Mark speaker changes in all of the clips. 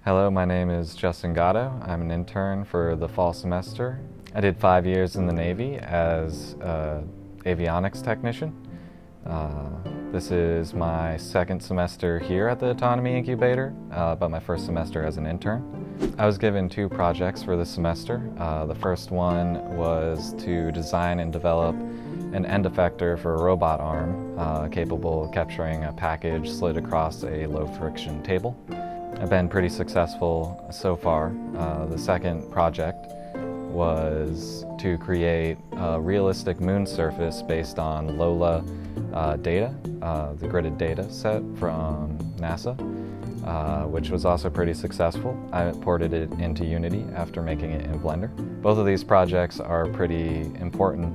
Speaker 1: Hello, my name is Justin Goddeau. I'm an intern for the fall semester. I did 5 years in the Navy as an avionics technician. This is my second semester here at the Autonomy Incubator, but my first semester as an intern. I was given 2 projects for this semester. The first one was to design and develop an end effector for a robot arm capable of capturing a package slid across a low-friction table. I've been pretty successful so far. The second project was to create a realistic moon surface based on LOLA data, the gridded data set from NASA, which was also pretty successful. I ported it into Unity after making it in Blender. Both of these projects are pretty important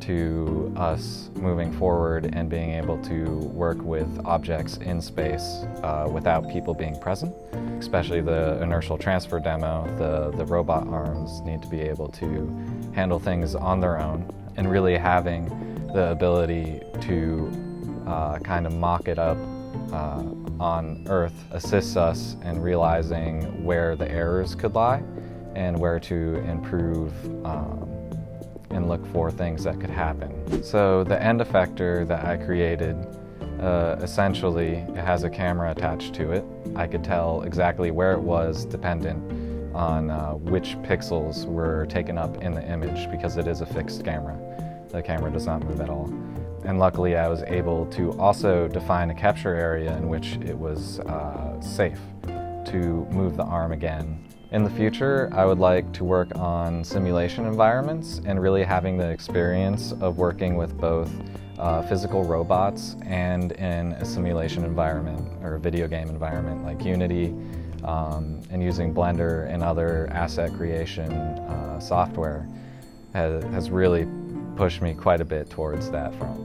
Speaker 1: to us moving forward and being able to work with objects in space without people being present. Especially the inertial transfer demo, the robot arms need to be able to handle things on their own, and really having the ability to kind of mock it up on Earth assists us in realizing where the errors could lie and where to improve and look for things that could happen. So the end effector that I created, essentially it has a camera attached to it. I could tell exactly where it was dependent on which pixels were taken up in the image, because it is a fixed camera. The camera does not move at all. And luckily I was able to also define a capture area in which it was safe to move the arm again. In the future, I would like to work on simulation environments and really having the experience of working with both physical robots and in a simulation environment or a video game environment like Unity, and using Blender and other asset creation software has really pushed me quite a bit towards that front.